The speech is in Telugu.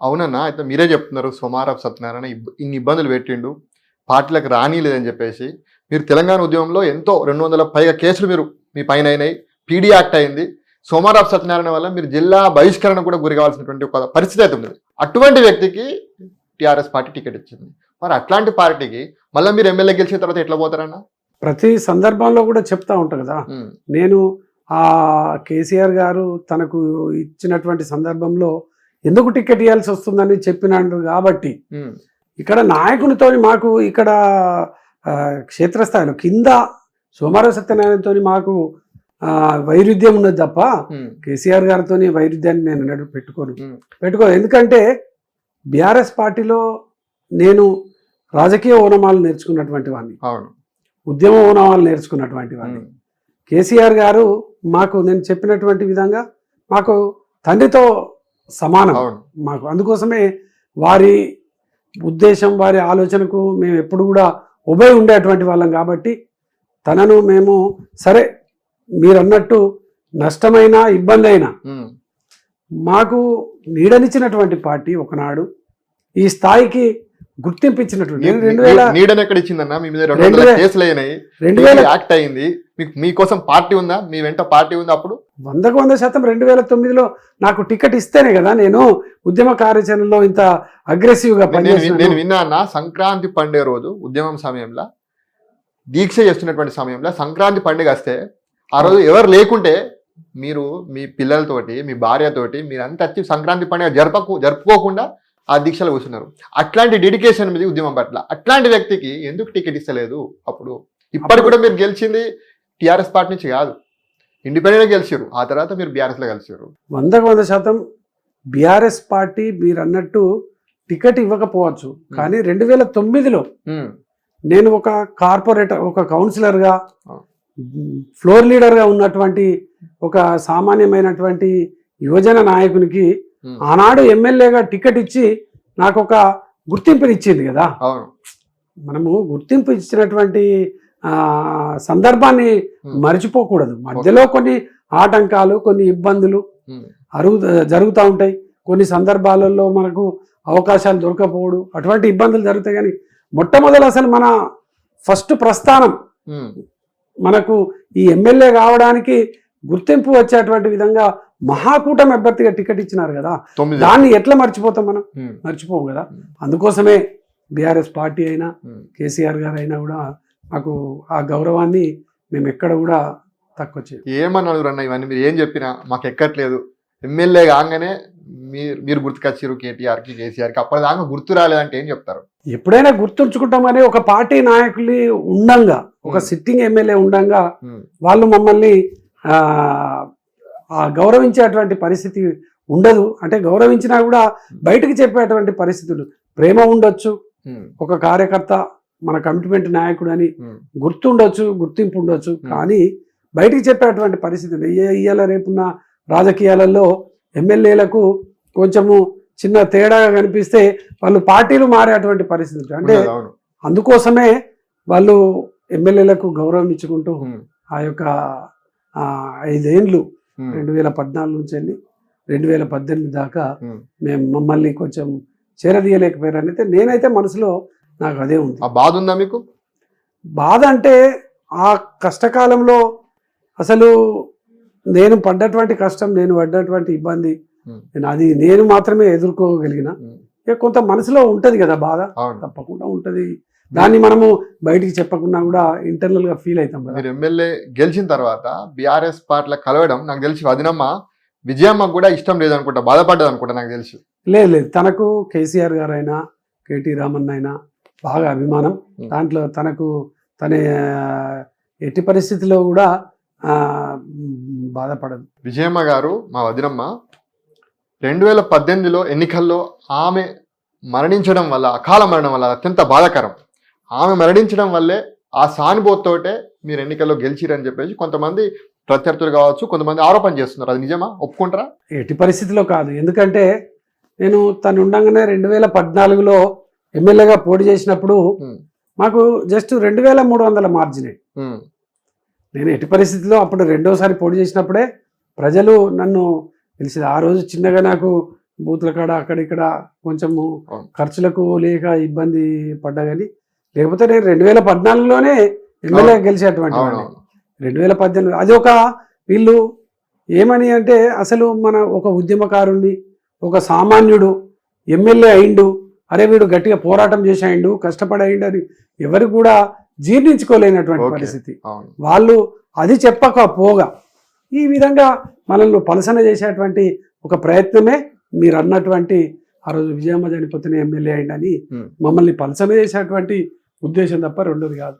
అవునన్నా. అయితే మీరే చెప్తున్నారు సోమారపు సత్యనారాయణ ఇన్ని ఇబ్బందులు పెట్టిండు. పార్టీలకు రానీయలేదని చెప్పేసి. మీరు తెలంగాణ ఉద్యమంలో ఎంతో 200 పైగా కేసులు మీ పైన అయినాయి. పీడీ యాక్ట్ అయింది. సోమారపు సత్యనారాయణ వల్ల మీరు జిల్లా బహిష్కరణ కూడా గురి కావాల్సినటువంటి ఒక పరిస్థితి అయితే ఉంది. అటువంటి వ్యక్తికి టీఆర్ఎస్ పార్టీ టికెట్ ఇచ్చింది. మరి అట్లాంటి పార్టీకి మళ్ళీ మీరు ఎమ్మెల్యే గెలిచిన తర్వాత ఎట్లా పోతారన్నా? ప్రతి సందర్భంలో కూడా చెప్తా ఉంటా కదా, నేను ఆ కేసీఆర్ గారు తనకు ఇచ్చినటువంటి సందర్భంలో ఎందుకు టికెట్ ఇవ్వాల్సి వస్తుందని చెప్పినాడు కాబట్టి ఇక్కడ నాయకునితోని మాకు ఇక్కడ క్షేత్రస్థాయిలో కింద సోమారపు సత్యనారాయణతో మాకు వైరుధ్యం ఉన్నది తప్ప కేసీఆర్ గారితో వైరుధ్యాన్ని నేను పెట్టుకోను. ఎందుకంటే బీఆర్ఎస్ పార్టీలో నేను రాజకీయ ఓనమాలు నేర్చుకున్నటువంటి వాడిని, ఉద్యమ ఓనమాలు నేర్చుకున్నటువంటి వాడిని. కేసీఆర్ గారు మాకు నేను చెప్పినటువంటి విధంగా మాకు తండ్రితో సమానం మాకు. అందుకోసమే వారి ఉద్దేశం వారి ఆలోచనకు మేము ఎప్పుడు కూడా ఉభయ ఉండేటువంటి వాళ్ళం కాబట్టి తనను మేము సరే మీరు అన్నట్టు నష్టమైనా ఇబ్బంది అయినా మాకు నీడనిచ్చినటువంటి పార్టీ ఒకనాడు ఈ స్థాయికి గుర్తింపు ఇచ్చినటువంటి యాక్ట్ అయింది. మీకోసం పార్టీ ఉందా? మీ వెంట పార్టీ ఉందా? అప్పుడు 100% 2009లో నాకు టికెట్ ఇస్తేనే కదా నేను ఉద్యమ కార్యాచరణలో ఇంత అగ్రెసివ్ గా పనిచేస్తాను. నేను విన్నా అన్న, సంక్రాంతి పండుగ రోజు ఉద్యమం సమయంలో దీక్ష చేస్తున్నటువంటి సమయంలో సంక్రాంతి పండుగ వస్తే ఆ రోజు ఎవరు లేకుంటే మీరు మీ పిల్లలతోటి మీ భార్యతోటి మీరంతా వచ్చి సంక్రాంతి పండుగ జరుపుకోకుండా ఆ దీక్షలు కూర్చున్నారు. అట్లాంటి డెడికేషన్ మీద ఉద్యమం పట్ల అట్లాంటి వ్యక్తికి ఎందుకు టికెట్ ఇస్తలేదు? అప్పుడు ఇప్పటి కూడా మీరు గెలిచింది టీఆర్ఎస్ పార్టీ నుంచి కాదు, ఇండిపెండెంట్ గెలిచారు. ఆ తర్వాత మీరు బీఆర్ఎస్ లో కలిసారు. 100% బీఆర్ఎస్ పార్టీ మీరు అన్నట్టు టికెట్ ఇవ్వకపోవచ్చు, కానీ 2009లో నేను ఒక కార్పొరేటర్, ఒక కౌన్సిలర్గా, ఫ్లోర్ లీడర్గా ఉన్నటువంటి ఒక సామాన్యమైనటువంటి యువజన నాయకునికి ఆనాడు ఎమ్మెల్యేగా టికెట్ ఇచ్చి నాకు ఒక గుర్తింపునిచ్చింది కదా. మనము గుర్తింపు ఇచ్చినటువంటి సందర్భాన్ని మర్చిపోకూడదు. మధ్యలో కొన్ని ఆటంకాలు, కొన్ని ఇబ్బందులు జరుగుతూ ఉంటాయి. కొన్ని సందర్భాలలో మనకు అవకాశాలు దొరకపోవడం, అటువంటి ఇబ్బందులు జరుగుతాయి. కానీ మొట్టమొదలు అసలు మన ఫస్ట్ ప్రస్థానం మనకు ఈ ఎమ్మెల్యే కావడానికి గుర్తింపు వచ్చేటువంటి విధంగా మహాకూటమి అభ్యర్థిగా టికెట్ ఇచ్చినారు కదా, దాన్ని ఎట్లా మర్చిపోతాం మనం? మర్చిపోం కదా. అందుకోసమే బీఆర్ఎస్ పార్టీ అయినా కేసీఆర్ గారు అయినా కూడా మాకు ఆ గౌరవాన్ని మేము ఎక్కడ కూడా తక్కువ చేయం. ఏమన్నారు అన్న ఇవన్నీ మీరు ఏం చెప్పినా మాకు ఎక్కట్లేదు. ఎమ్మెల్యే కాగానే మీరు గుర్తుకొచ్చారు కేటీఆర్కి కేసీఆర్కి, అప్పటిదాకా గుర్తు రాలేదంటే ఏం చెప్తారు? ఎప్పుడైనా గుర్తుంచుకుంటాం కానీ ఒక పార్టీ నాయకులు ఉండంగా, ఒక సిట్టింగ్ ఎమ్మెల్యే ఉండంగా వాళ్ళు మమ్మల్ని గౌరవించేటువంటి పరిస్థితి ఉండదు. అంటే గౌరవించినా కూడా బయటకు చెప్పేటువంటి పరిస్థితులు, ప్రేమ ఉండొచ్చు, ఒక కార్యకర్త మన కమిట్మెంట్ నాయకుడు అని గుర్తుండొచ్చు, గుర్తింపు ఉండొచ్చు, కానీ బయటికి చెప్పేటువంటి పరిస్థితులు ఇవాళ రేపున్న రాజకీయాలలో ఎమ్మెల్యేలకు కొంచెము చిన్న తేడాగా కనిపిస్తే వాళ్ళు పార్టీలు మారేటువంటి పరిస్థితి. అంటే అందుకోసమే వాళ్ళు ఎమ్మెల్యేలకు గౌరవం ఇచ్చుకుంటూ ఆ యొక్క 5 ఏళ్ళు 2014 నుంచి వెళ్ళి 2018 దాకా మేము మమ్మల్ని కొంచెం చేరదీయలేకపోయారని అయితే నేనైతే మనసులో నాకు అదే ఉంది. ఆ బాధ ఉందా మీకు? బాధ అంటే ఆ కష్టకాలంలో అసలు నేను పడ్డటువంటి కష్టం, నేను పడ్డటువంటి ఇబ్బంది అది నేను మాత్రమే ఎదుర్కోగలిగిన. కొంత మనసులో ఉంటది కదా బాధ, తప్పకుండా ఉంటది. దాన్ని మనము బయటికి చెప్పకుండా కూడా ఇంటర్నల్ గా ఫీల్ అవుతాం. మీరు ఎమ్మెల్యే గెలిచిన తర్వాత బీఆర్ఎస్ పార్టీలో కలవడం నాకు తెలిసి వదినమ్మ విజయమ్మ కూడా ఇష్టం లేదనుకుంటా, బాధపడ్డది అనుకుంటా నాకు తెలిసి. లేదు, తనకు కేసీఆర్ గారు అయినా కేటీ రామన్ అయినా బాగా అభిమానం. దాంట్లో తన ఎట్టి పరిస్థితిలో కూడా బాధపడదు. విజయమ్మ గారు మా వదినమ్మ 2018లో ఎన్నికల్లో ఆమె మరణించడం వల్ల, అకాల మరణం వల్ల అత్యంత బాధాకరం. ఆమె మరణించడం వల్లే ఆ సానుభూతితోటే మీరు ఎన్నికల్లో గెలిచిరని చెప్పేసి కొంతమంది ప్రత్యర్థులు కావచ్చు, కొంతమంది ఆరోపణ చేస్తున్నారు. అది నిజమా? ఒప్పుకుంటారా? ఎట్టి పరిస్థితిలో కాదు. ఎందుకంటే నేను తను ఉండగానే 2014లో ఎమ్మెల్యేగా పోటీ చేసినప్పుడు మాకు జస్ట్ 2300 మార్జినే. నేను ఎట్టి పరిస్థితిలో అప్పుడు రెండోసారి పోటీ చేసినప్పుడే ప్రజలు నన్ను తెలిసింది. ఆ రోజు చిన్నగా నాకు బూత్ల కాడ అక్కడిక్కడ కొంచెము అవును. ఖర్చులకు లేక ఇబ్బంది పడ్డా కానీ లేకపోతే నేను 2014లోనే ఎమ్మెల్యే గెలిచేటువంటి వాడిని. అవునవును 2018 అది ఒక వీళ్ళు ఏమని అంటే అసలు మన ఒక ఉద్యమకారుణ్ణి ఒక సామాన్యుడు ఎమ్మెల్యే అయిండు, అరే వీడు గట్టిగా పోరాటం చేసాయిండు కష్టపడయిండు అని ఎవరు కూడా జీర్ణించుకోలేనటువంటి ఓకే. పరిస్థితి. అవును వాళ్ళు అది చెప్పకపోగా ఈ విధంగా మనల్ని పలసన చేసేటువంటి ఒక ప్రయత్నమే మీరు అన్నటువంటి ఆ రోజు విజయమ్మ చనిపోతేనే ఎమ్మెల్యే అయిందని ఉమ్. మమ్మల్ని పలసన చేసేటువంటి ఉద్దేశం తప్ప రెండోది కాదు.